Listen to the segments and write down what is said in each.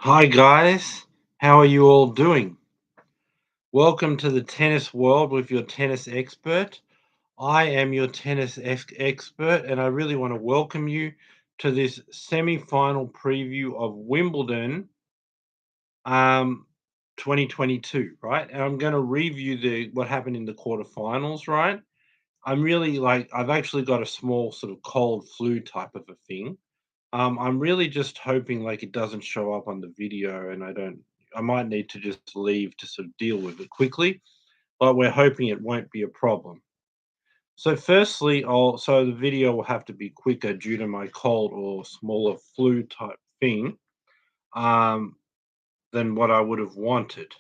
Hi, guys. How are you all doing? Welcome to the tennis world with your tennis expert. I am your expert, and I really want to welcome you to this semi-final preview of Wimbledon um, 2022, right? And I'm going to review the what happened in the quarterfinals, right? I've actually got a small sort of cold flu type of a thing. I'm really just hoping like it doesn't show up on the video and I might need to just leave to sort of deal with it quickly, but we're hoping it won't be a problem. So so the video will have to be quicker due to my cold or smaller flu type thing um, than what I would have wanted.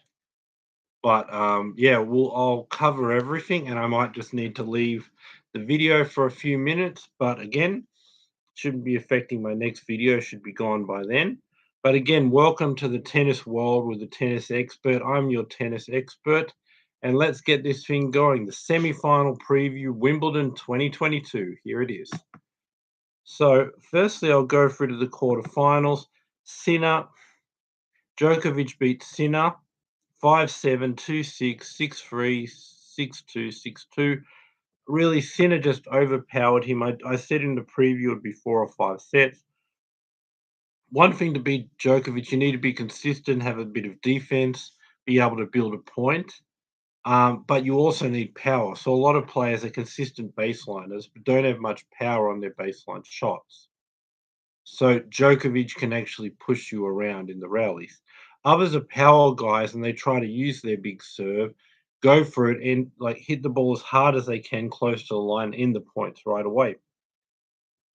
But yeah, I'll cover everything and I might just need to leave the video for a few minutes. But again, shouldn't be affecting my next video, should be gone by then. But again, welcome to the tennis world with the tennis expert. I'm your tennis expert, and let's get this thing going. The semi-final preview, Wimbledon 2022. Here it is. So, firstly, I'll go through to the quarterfinals. Sinner, Djokovic beat Sinner 5-7, 2-6, 6-3, 6-2, 6-2. Really, Sinner just overpowered him. I said in the preview it'd be 4 or 5 sets. One thing to beat Djokovic, you need to be consistent, have a bit of defense, be able to build a point, but you also need power. So a lot of players are consistent baseliners, but don't have much power on their baseline shots. So Djokovic can actually push you around in the rallies. Others are power guys, and they try to use their big serve, go for it, and like hit the ball as hard as they can close to the line, in the points right away.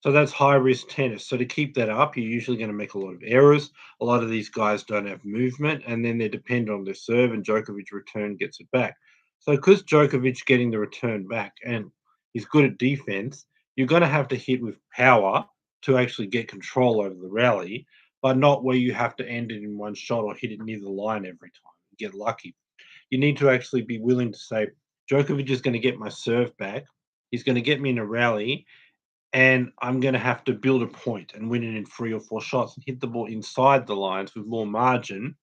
So that's high risk tennis. So to keep that up, you're usually going to make a lot of errors. A lot of these guys don't have movement, and then they depend on their serve, and Djokovic return gets it back. So because Djokovic getting the return back and he's good at defense, you're going to have to hit with power to actually get control over the rally, but not where you have to end it in one shot or hit it near the line every time and get lucky. You need to actually be willing to say, Djokovic is going to get my serve back. He's going to get me in a rally, and I'm going to have to build a point and win it in 3 or 4 shots and hit the ball inside the lines with more margin.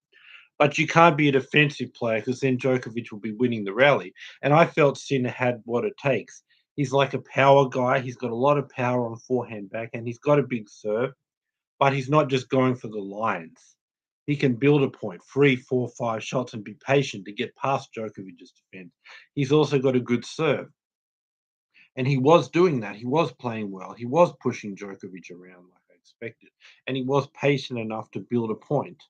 But you can't be a defensive player because then Djokovic will be winning the rally. And I felt Sinner had what it takes. He's like a power guy. He's got a lot of power on forehand back, and he's got a big serve, but he's not just going for the lines. He can build a point, 3, 4, 5 shots, and be patient to get past Djokovic's defense. He's also got a good serve. And he was doing that. He was playing well. He was pushing Djokovic around like I expected. And he was patient enough to build a point.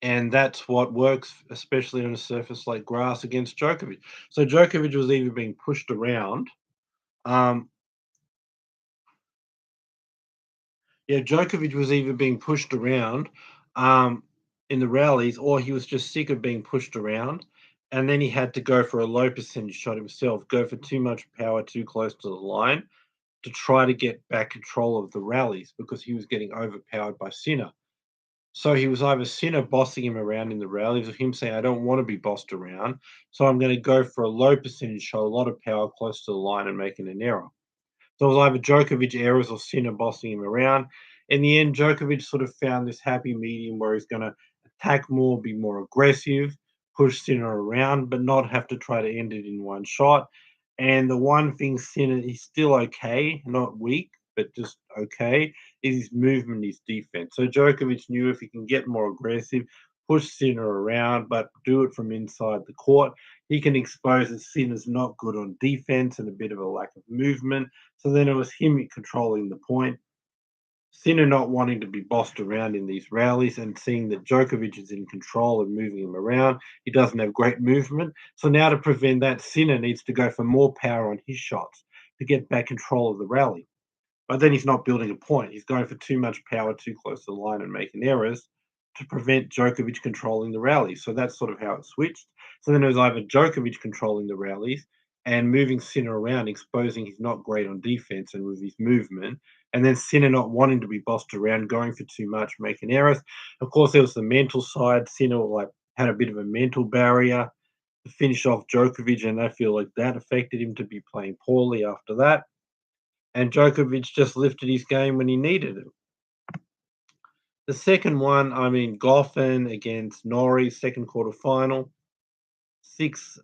And that's what works, especially on a surface like grass against Djokovic. So Djokovic was either being pushed around. Um, Djokovic was either being pushed around um, in the rallies, or he was just sick of being pushed around. And then he had to go for a low percentage shot himself, go for too much power too close to the line to try to get back control of the rallies because he was getting overpowered by Sinner. So he was either Sinner bossing him around in the rallies or him saying, I don't want to be bossed around. So I'm going to go for a low percentage shot, a lot of power close to the line and making an error. So it was either Djokovic errors or Sinner bossing him around. In the end, Djokovic sort of found this happy medium where he's going to attack more, be more aggressive, push Sinner around, but not have to try to end it in one shot. And the one thing Sinner is still okay, not weak, but just okay, is his movement, his defense. So Djokovic knew if he can get more aggressive, push Sinner around, but do it from inside the court, he can expose that Sinner's not good on defense and a bit of a lack of movement. So then it was him controlling the point. Sinner not wanting to be bossed around in these rallies and seeing that Djokovic is in control and moving him around. He doesn't have great movement. So now to prevent that, Sinner needs to go for more power on his shots to get back control of the rally. But then he's not building a point. He's going for too much power too close to the line and making errors to prevent Djokovic controlling the rallies. So that's sort of how it switched. So then it was either Djokovic controlling the rallies and moving Sinner around, exposing he's not great on defense and with his movement, and then Sinner not wanting to be bossed around, going for too much, making errors. Of course, there was the mental side. Sinner had a bit of a mental barrier to finish off Djokovic, and I feel like that affected him to be playing poorly after that. And Djokovic just lifted his game when he needed it. The second one, I mean, Goffin against Norrie, second quarter final, 6-3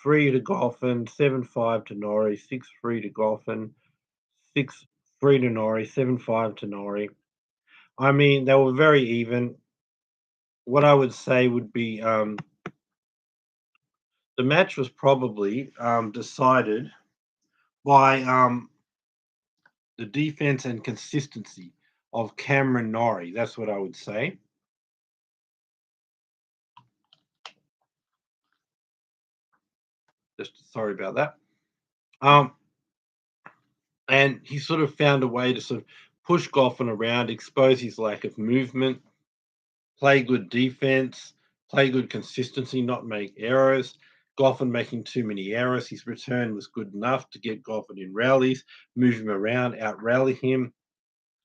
to Goffin, 7-5 to Norrie, 6-3 to Goffin, 6-3 to Norrie, 7-5 to Norrie. I mean, they were very even. What I would say would be the match was probably decided by the defense and consistency of Cameron Norrie. That's what I would say. Just sorry about that. Um, and he sort of found a way to sort of push Goffin around, expose his lack of movement, play good defense, play good consistency, not make errors. Goffin making too many errors. His return was good enough to get Goffin in rallies, move him around, out rally him.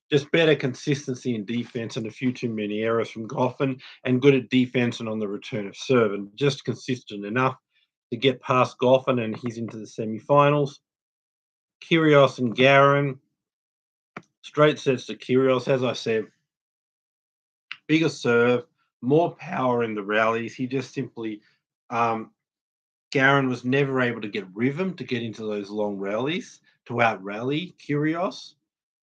Just better consistency in defense and a few too many errors from Goffin, and good at defense and on the return of serve, and just consistent enough to get past Goffin, and he's into the semi-finals. Kyrgios and Garin, straight sets to Kyrgios. As I said, bigger serve, more power in the rallies. He just simply, um, Garin was never able to get rhythm to get into those long rallies to out rally Kyrgios.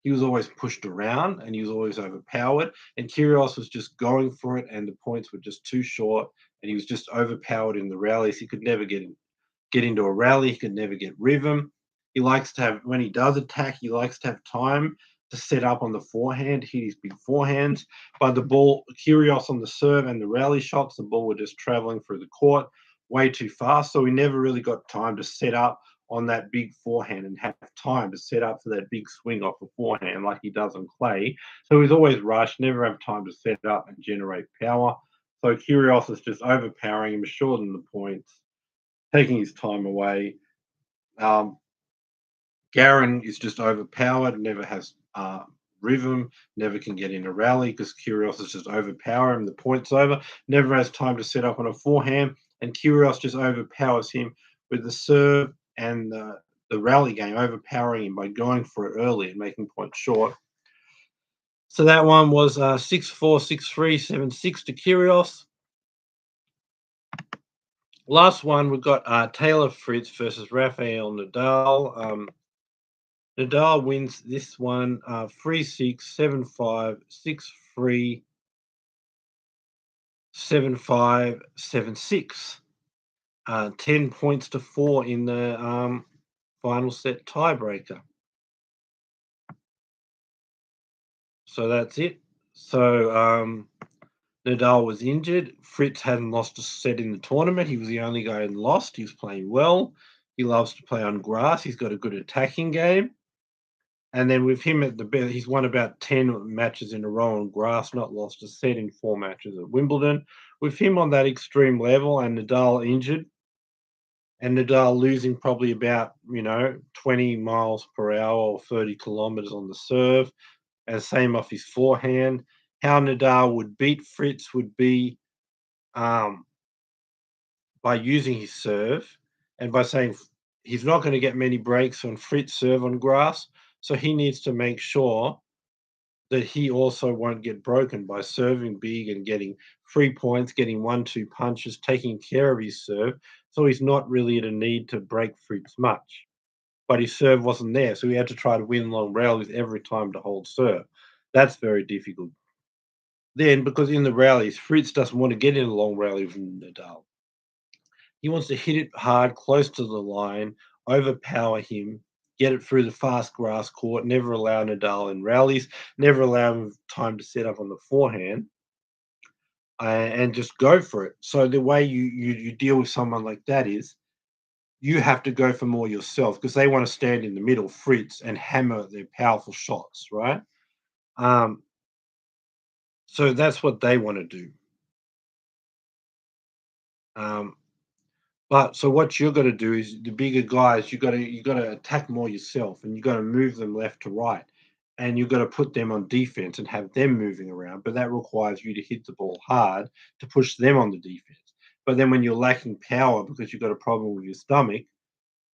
He was always pushed around and he was always overpowered. And Kyrgios was just going for it, and the points were just too short. And he was just overpowered in the rallies. He could never get into a rally. He could never get rhythm. He likes to have, when he does attack, he likes to have time to set up on the forehand, hit his big forehands. But the ball, Kyrgios on the serve and the rally shots, the ball were just traveling through the court way too fast. So he never really got time to set up on that big forehand and have time to set up for that big swing off the forehand like he does on clay. So he's always rushed, never have time to set up and generate power. So Kyrgios is just overpowering him, shortening the points, taking his time away. Um, Garin is just overpowered, never has rhythm, never can get in a rally because Kyrgios is just overpower him. The point's over, never has time to set up on a forehand, and Kyrgios just overpowers him with the serve and the rally game, overpowering him by going for it early and making points short. So that one was 6-4, 6-3, 7-6 to Kyrgios. Last one, we've got Taylor Fritz versus Rafael Nadal. Nadal wins this one 3-6, 7-5, 6-3, 7-5, 7-6. 10 points to 4 in the final set tiebreaker. So that's it. So Nadal was injured. Fritz hadn't lost a set in the tournament. He was the only guy who lost. He was playing well. He loves to play on grass. He's got a good attacking game. And then with him at the best, he's won about 10 matches in a row on grass, not lost a set in 4 matches at Wimbledon. With him on that extreme level and Nadal injured, and Nadal losing probably about, 20 miles per hour or 30 kilometers on the serve, and same off his forehand. How Nadal would beat Fritz would be um, by using his serve and by saying he's not going to get many breaks on Fritz serve on grass. So he needs to make sure that he also won't get broken by serving big and getting 3 points, getting 1-2 punches, taking care of his serve. So he's not really at a need to break Fritz much. But his serve wasn't there. So he had to try to win long rallies every time to hold serve. That's very difficult. Then, because in the rallies, Fritz doesn't want to get in a long rally from Nadal. He wants to hit it hard, close to the line, overpower him, get it through the fast grass court, never allow Nadal in rallies, never allow him time to set up on the forehand, and just go for it. So the way you deal with someone like that is you have to go for more yourself because they want to stand in the middle, Fritz, and hammer their powerful shots, right? Um, so that's what they want to do. Um, But so what you're gonna do is the bigger guys, you gotta attack more yourself, and you gotta move them left to right, and you gotta put them on defense and have them moving around. But that requires you to hit the ball hard to push them on the defense. But then when you're lacking power because you've got a problem with your stomach,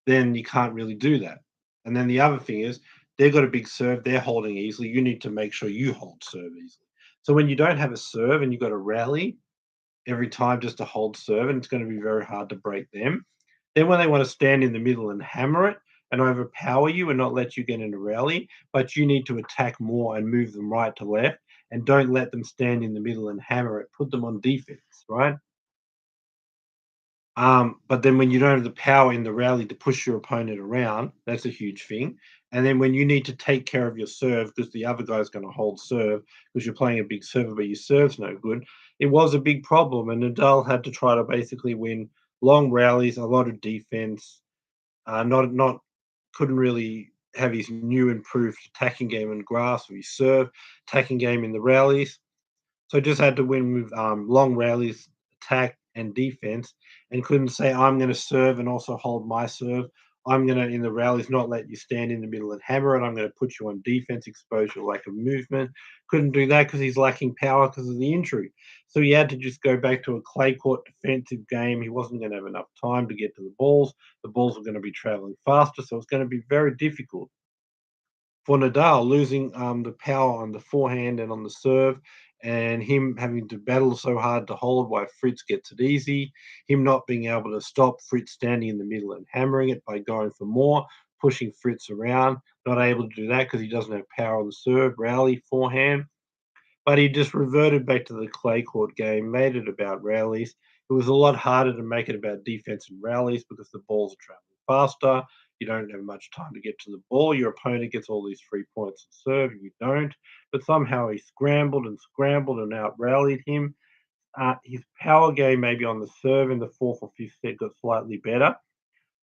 then you can't really do that. And then the other thing is they've got a big serve, they're holding easily. You need to make sure you hold serve easily. So when you don't have a serve and you've got to rally every time just to hold serve, and it's going to be very hard to break them. Then when they want to stand in the middle and hammer it and overpower you and not let you get in a rally, but you need to attack more and move them right to left and don't let them stand in the middle and hammer it. Put them on defense, right? But then when you don't have the power in the rally to push your opponent around, that's a huge thing. And then when you need to take care of your serve because the other guy's going to hold serve because you're playing a big server, but your serve's no good, it was a big problem. And Nadal had to try to basically win long rallies, a lot of defense. Not couldn't really have his new improved attacking game and grasp of his serve, attacking game in the rallies. So just had to win with long rallies, attack and defense, and couldn't say I'm going to serve and also hold my serve. I'm going to in the rallies not let you stand in the middle and hammer it. I'm going to put you on defense, expose your lack of movement. Couldn't do that because he's lacking power because of the injury. So he had to just go back to a clay court defensive game. He wasn't going to have enough time to get to the balls. The balls were going to be traveling faster, so it's going to be very difficult for Nadal losing the power on the forehand and on the serve, and him having to battle so hard to hold while Fritz gets it easy, him not being able to stop Fritz standing in the middle and hammering it by going for more, pushing Fritz around, not able to do that because he doesn't have power on the serve, rally, forehand. But he just reverted back to the clay court game, made it about rallies. It was a lot harder to make it about defense and rallies because the balls are traveling faster. You don't have much time to get to the ball. Your opponent gets all these 3 points to serve, and you don't. But somehow he scrambled and out rallied him. His power game, maybe on the serve in the fourth or fifth set, got slightly better,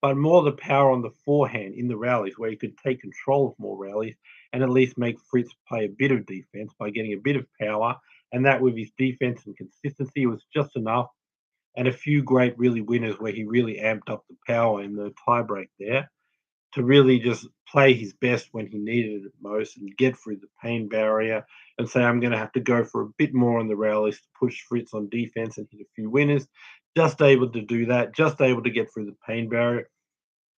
but more the power on the forehand in the rallies, where he could take control of more rallies and at least make Fritz play a bit of defense by getting a bit of power. And that with his defense and consistency was just enough. And a few great really winners where he really amped up the power in the tiebreak there to really just play his best when he needed it most and get through the pain barrier and say, I'm going to have to go for a bit more on the rallies to push Fritz on defense and hit a few winners. Just able to do that, just able to get through the pain barrier.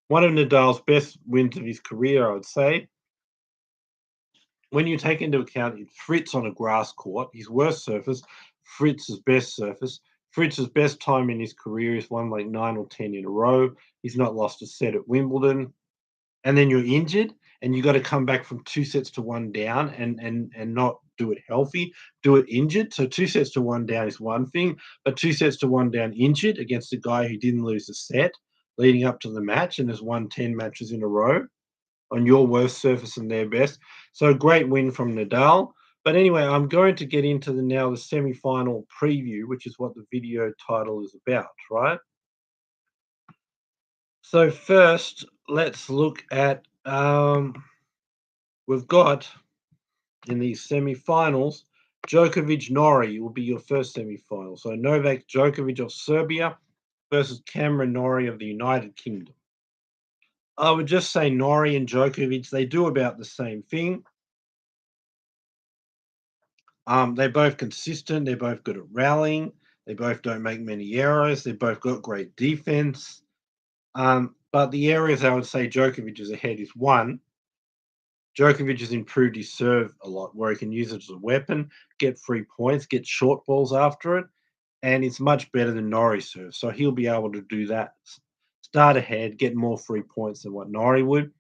One of Nadal's best wins of his career, I would say. When you take into account it's Fritz on a grass court, his worst surface, Fritz's best surface. Fritz's best time in his career is won like 9 or 10 in a row. He's not lost a set at Wimbledon. And then you're injured and you got to come back from 2 sets to 1 down and not do it healthy, do it injured. So 2 sets to 1 down is one thing, but 2 sets to 1 down injured against a guy who didn't lose a set leading up to the match and has won 10 matches in a row on your worst surface and their best. So great win from Nadal. But anyway, I'm going to get into the semi-final preview, which is what the video title is about, right? So first, let's look at we've got in these semi-finals, Djokovic Norrie will be your first semi-final. So Novak Djokovic of Serbia versus Cameron Norrie of the United Kingdom. I would just say Norrie and Djokovic, they do about the same thing. They're both consistent. They're both good at rallying. They both don't make many errors. They've both got great defense. But the areas I would say Djokovic is ahead is one, Djokovic has improved his serve a lot, where he can use it as a weapon, get 3 points, get short balls after it, and it's much better than Norrie's serve. So he'll be able to do that. Start ahead, get more 3 points than what Norrie would.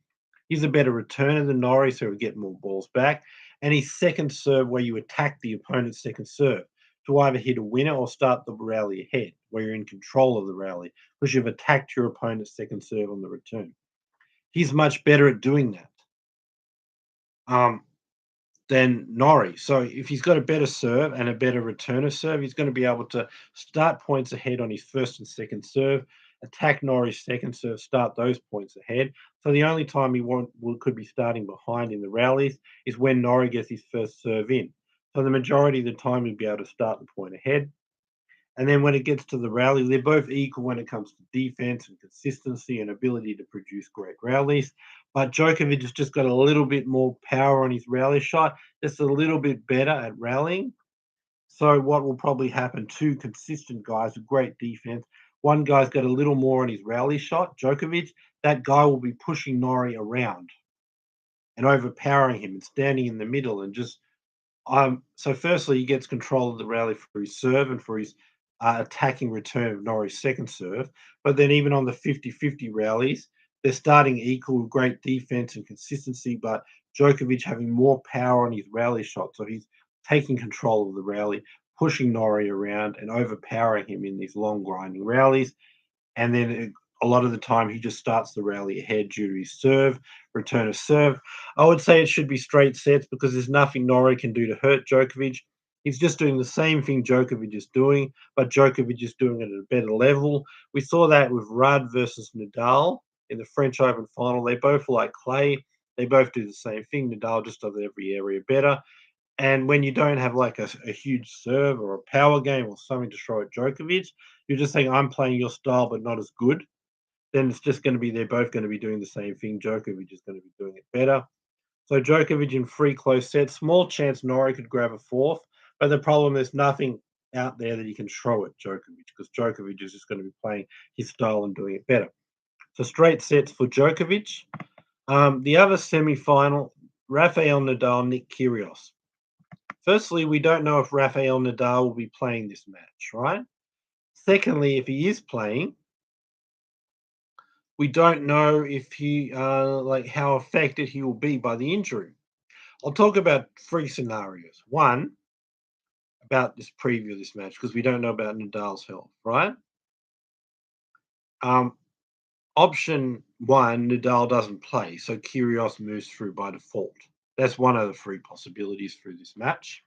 He's a better returner than Norrie, so he'll get more balls back. And his second serve, where you attack the opponent's second serve to either hit a winner or start the rally ahead, where you're in control of the rally because you've attacked your opponent's second serve on the return. He's much better at doing that. Than Norrie. So if he's got a better serve and a better returner serve, he's going to be able to start points ahead on his first and second serve, attack Norrie's second serve, start those points ahead. So the only time he could be starting behind in the rallies is when Norrie gets his first serve in. So the majority of the time he'd be able to start the point ahead. And then when it gets to the rally, they're both equal when it comes to defense and consistency and ability to produce great rallies. But Djokovic has just got a little bit more power on his rally shot, just a little bit better at rallying. So what will probably happen, two consistent guys with great defense. One guy's got a little more on his rally shot, Djokovic. That guy will be pushing Norrie around and overpowering him and standing in the middle and just So firstly, he gets control of the rally for his serve and for his attacking return of Norris' second serve. But then even on the 50-50 rallies, they're starting equal with great defense and consistency, but Djokovic having more power on his rally shot. So he's taking control of the rally, pushing Norrie around and overpowering him in these long grinding rallies. And then a lot of the time he just starts the rally ahead due to his serve, return of serve. I would say it should be straight sets because there's nothing Norrie can do to hurt Djokovic. He's just doing the same thing Djokovic is doing, but Djokovic is doing it at a better level. We saw that with Rudd versus Nadal in the French Open final. They both like clay. They both do the same thing. Nadal just does every area better. And when you don't have like a huge serve or a power game or something to throw at Djokovic, you're just saying, I'm playing your style, but not as good. Then it's just going to be, they're both going to be doing the same thing. Djokovic is going to be doing it better. So Djokovic in three close sets, small chance Norrie could grab a fourth, but the problem is nothing out there that he can throw at Djokovic because Djokovic is just going to be playing his style and doing it better. So straight sets for Djokovic. The other semi-final, Rafael Nadal, Nick Kyrgios. Firstly, we don't know if Rafael Nadal will be playing this match, right? Secondly, if he is playing, we don't know if he like how affected he will be by the injury. I'll talk about three scenarios. One, about this preview of this match because we don't know about Nadal's health, right? Um, Option one, Nadal doesn't play, so Kyrgios moves through by default. That's one of the three possibilities through this match.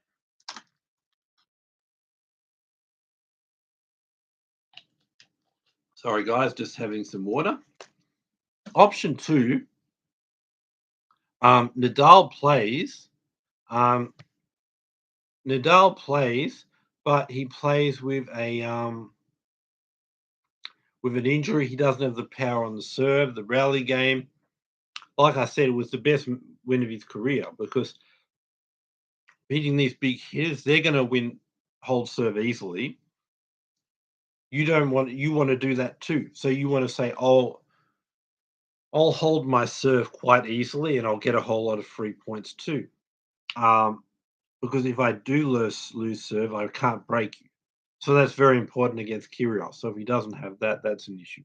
Sorry, guys, just having some water. Option two, Nadal plays. Um, Nadal plays, but he plays with an injury. He doesn't have the power on the serve, the rally game. Like I said, it was the best win of his career because beating these big hitters, they're going to win hold serve easily. You want to do that too. So you want to say, "Oh, I'll hold my serve quite easily, and I'll get a whole lot of free points too." Um, because if I do lose serve, I can't break you. So that's very important against Kyrgios. So if he doesn't have that, that's an issue.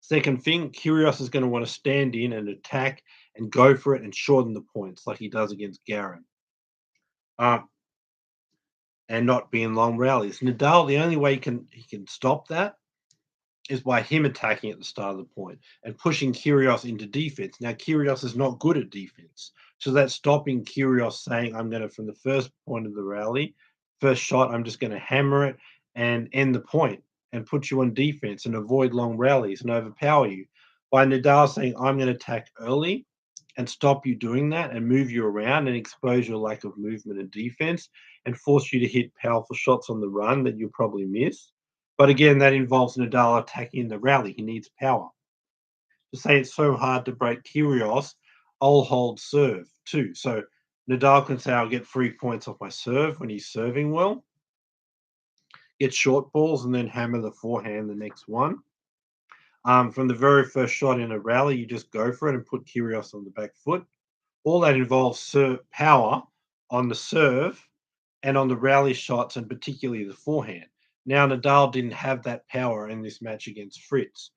Second thing, Kyrgios is going to want to stand in and attack and go for it and shorten the points like he does against Garin, and not be in long rallies. Nadal, the only way he can stop that is by him attacking at the start of the point and pushing Kyrgios into defense. Now, Kyrgios is not good at defense. So that's stopping Kyrgios saying, I'm going to, from the first point of the rally, first shot, I'm just going to hammer it and end the point and put you on defense and avoid long rallies and overpower you. By Nadal saying, I'm going to attack early and stop you doing that and move you around and expose your lack of movement and defense and force you to hit powerful shots on the run that you'll probably miss. But again, that involves Nadal attacking the rally. He needs power. To say it's so hard to break Kyrgios, I'll hold serve too. So Nadal can say, I'll get 3 points off my serve when he's serving well, get short balls, and then hammer the forehand the next one. From the very first shot in a rally, you just go for it and put Kyrgios on the back foot. All that involves power on the serve and on the rally shots, and particularly the forehand. Now, Nadal didn't have that power in this match against Fritz.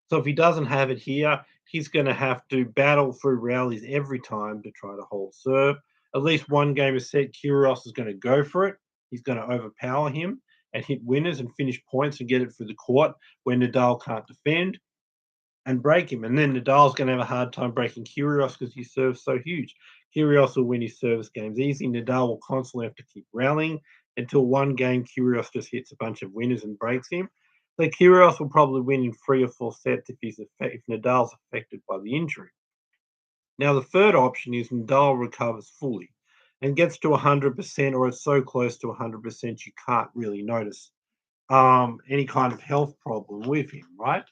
So if he doesn't have it here, he's going to have to battle through rallies every time to try to hold serve. At least one game is set. Kyrgios is going to go for it. He's going to overpower him and hit winners and finish points and get it through the court where Nadal can't defend and break him. And then Nadal's going to have a hard time breaking Kyrgios because he serves so huge. Kyrgios will win his service games easy. Nadal will constantly have to keep rallying until one game Kyrgios just hits a bunch of winners and breaks him. So Kyrgios will probably win in 3 or 4 sets if Nadal's affected by the injury. Now the third option is Nadal recovers fully and gets to 100% or it's so close to 100% you can't really notice any kind of health problem with him, right?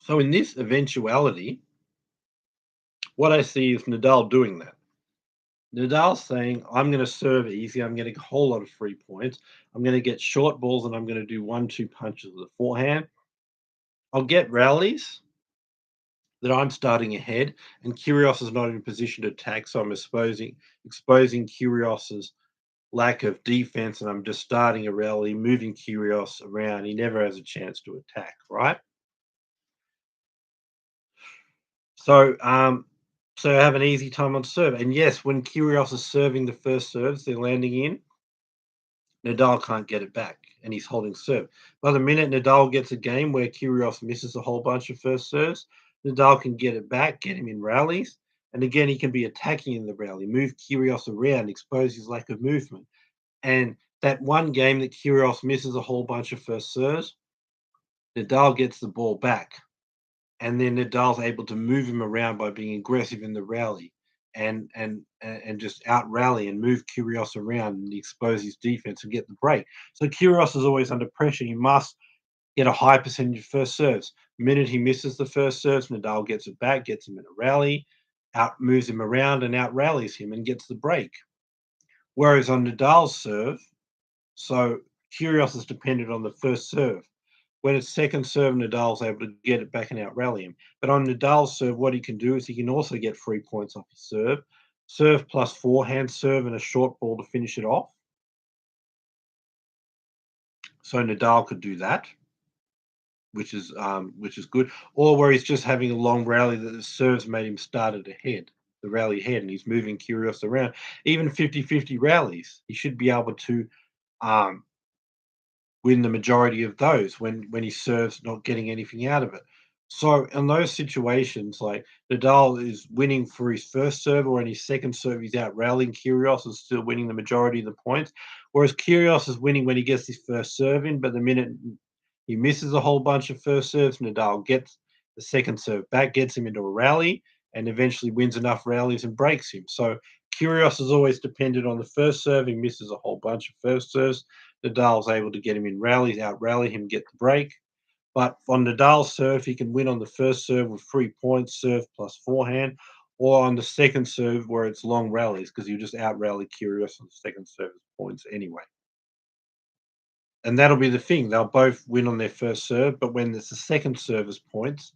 So in this eventuality, what I see is Nadal doing that. Nadal saying, I'm going to serve easy. I'm going to get a whole lot of free points. I'm going to get short balls and I'm going to do 1-2 punches with the forehand. I'll get rallies that I'm starting ahead, and Kyrgios is not in a position to attack, so I'm exposing Kyrgios's lack of defense, and I'm just starting a rally, moving Kyrgios around. He never has a chance to attack, right? So, so I have an easy time on serve. And yes, when Kyrgios is serving the first serves, they're landing in. Nadal can't get it back, and he's holding serve. By the minute Nadal gets a game where Kyrgios misses a whole bunch of first serves, Nadal can get it back, get him in rallies, and again he can be attacking in the rally, move Kyrgios around, expose his lack of movement. And that one game that Kyrgios misses a whole bunch of first serves, Nadal gets the ball back, and then Nadal's able to move him around by being aggressive in the rally and just out rally and move Kyrgios around and expose his defense and get the break. So Kyrgios is always under pressure. He must get a high percentage of first serves. The minute he misses the first serves, Nadal gets it back, gets him in a rally, out moves him around and out rallies him and gets the break. Whereas on Nadal's serve, so Kyrgios is dependent on the first serve. When it's second serve, Nadal's able to get it back and out rally him. But on Nadal's serve, what he can do is he can also get 3 points off his serve plus forehand serve and a short ball to finish it off. So Nadal could do that, which is good. Or where he's just having a long rally that the serves made him start it ahead, the rally ahead, and he's moving Kyrgios around. Even 50-50 rallies, he should be able to um, win the majority of those when he serves not getting anything out of it. So in those situations, like Nadal is winning for his first serve, or in his second serve, he's out rallying. Kyrgios is still winning the majority of the points, whereas Kyrgios is winning when he gets his first serve in. But the minute he misses a whole bunch of first serves, Nadal gets the second serve back, gets him into a rally, and eventually wins enough rallies and breaks him. So Kyrgios is always dependent on the first serve. He misses a whole bunch of first serves. Nadal's able to get him in rallies, out rally him, get the break. But on Nadal's serve, he can win on the first serve with 3 points, serve plus forehand, or on the second serve where it's long rallies because you just out rally Kyrgios on the second serve points anyway. And that'll be the thing. They'll both win on their first serve, but when it's the second service points,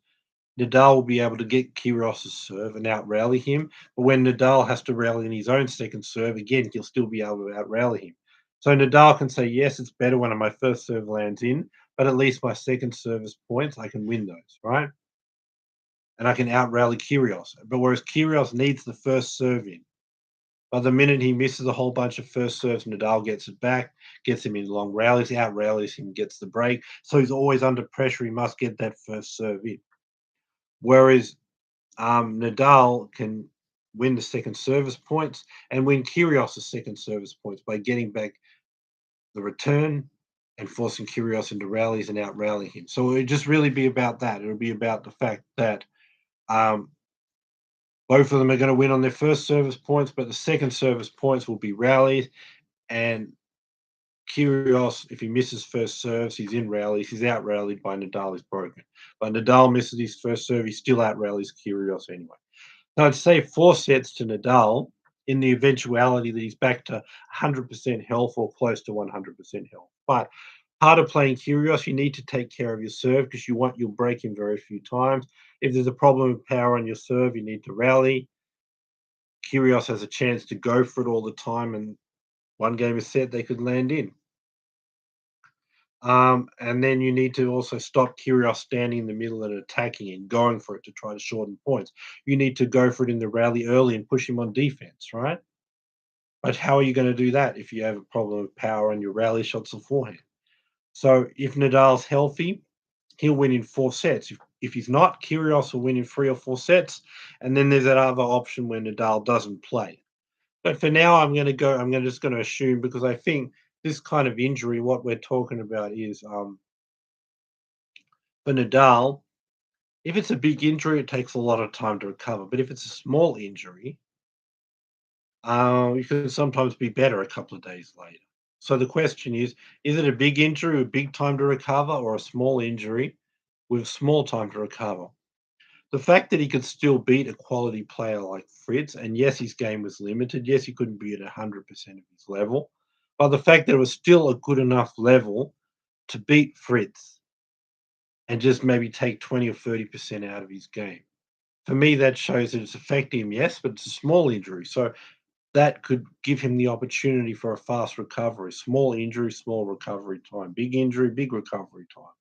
Nadal will be able to get Kyrgios's serve and out rally him. But when Nadal has to rally in his own second serve, again, he'll still be able to out rally him. So Nadal can say, yes, it's better when my first serve lands in, but at least my second service points, I can win those, right? And I can out rally Kyrgios. But whereas Kyrgios needs the first serve in. By the minute he misses a whole bunch of first serves, Nadal gets it back, gets him in long rallies, out rallies him, gets the break. So he's always under pressure. He must get that first serve in. Whereas Nadal can win the second service points and win Kyrgios' second service points by getting back the return and forcing Kyrgios into rallies and out rallying him. So it would just really be about that. It would be about the fact that um, both of them are going to win on their first service points, but the second service points will be rallies. And Kyrgios, if he misses first serves, he's in rallies. He's out rallied by Nadal. He's broken. But Nadal misses his first serve, he still out rallies Kyrgios anyway. So I'd say 4 sets to Nadal in the eventuality that he's back to 100% health or close to 100% health. But part of playing Kyrgios, you need to take care of your serve because you'll break him very few times. If there's a problem with power on your serve, you need to rally. Kyrgios has a chance to go for it all the time, and one game is set, they could land in. And then you need to also stop Kyrgios standing in the middle and attacking and going for it to try to shorten points. You need to go for it in the rally early and push him on defense, right? But how are you going to do that if you have a problem with power on your rally shots or forehand? So if Nadal's healthy, he'll win in 4 sets. If he's not, Kyrgios will win in 3 or 4 sets. And then there's that other option where Nadal doesn't play. But for now, just going to assume because I think this kind of injury, what we're talking about is for Nadal, if it's a big injury, it takes a lot of time to recover. But if it's a small injury, you can sometimes be better a couple of days later. So the question is it a big injury with big time to recover or a small injury with small time to recover? The fact that he could still beat a quality player like Fritz, and yes, his game was limited. Yes, he couldn't be at 100% of his level. But the fact that it was still a good enough level to beat Fritz and just maybe take 20 or 30% out of his game. For me, that shows that it's affecting him, yes, but it's a small injury. So that could give him the opportunity for a fast recovery. Small injury, small recovery time. Big injury, big recovery time.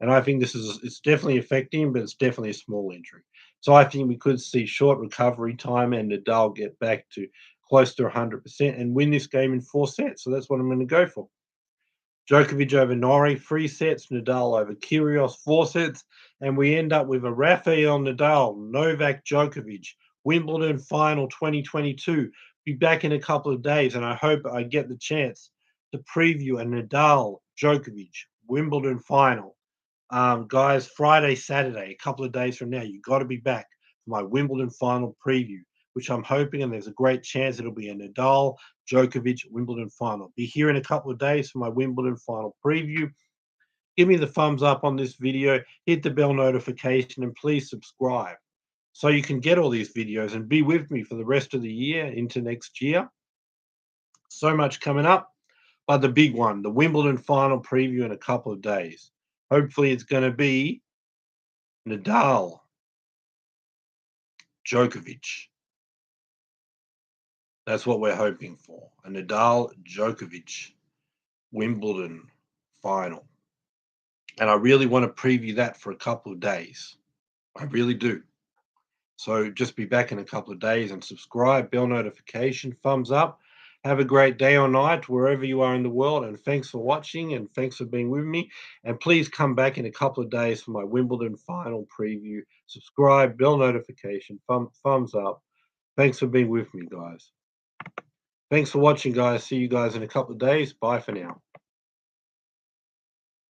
And I think it's definitely affecting him, but it's definitely a small injury. So I think we could see short recovery time and Nadal get back to close to 100% and win this game in 4 sets. So that's what I'm going to go for. Djokovic over Norrie, 3 sets. Nadal over Kyrgios, 4 sets. And we end up with a Rafael Nadal, Novak Djokovic, Wimbledon final 2022. Be back in a couple of days, and I hope I get the chance to preview a Nadal Djokovic Wimbledon final. Guys, Friday, Saturday, a couple of days from now, you've got to be back for my Wimbledon final preview, which I'm hoping, and there's a great chance it'll be a Nadal Djokovic Wimbledon final. Be here in a couple of days for my Wimbledon final preview. Give me the thumbs up on this video, hit the bell notification, and please subscribe so you can get all these videos and be with me for the rest of the year into next year. So much coming up, but the big one, the Wimbledon final preview in a couple of days. Hopefully, it's going to be Nadal Djokovic. That's what we're hoping for. A Nadal Djokovic Wimbledon final. And I really want to preview that for a couple of days. I really do. So just be back in a couple of days and subscribe, bell notification, thumbs up. Have a great day or night wherever you are in the world. And thanks for watching and thanks for being with me. And please come back in a couple of days for my Wimbledon final preview. Subscribe, bell notification, thumbs up. Thanks for being with me, guys. Thanks for watching, guys. See you guys in a couple of days. Bye for now.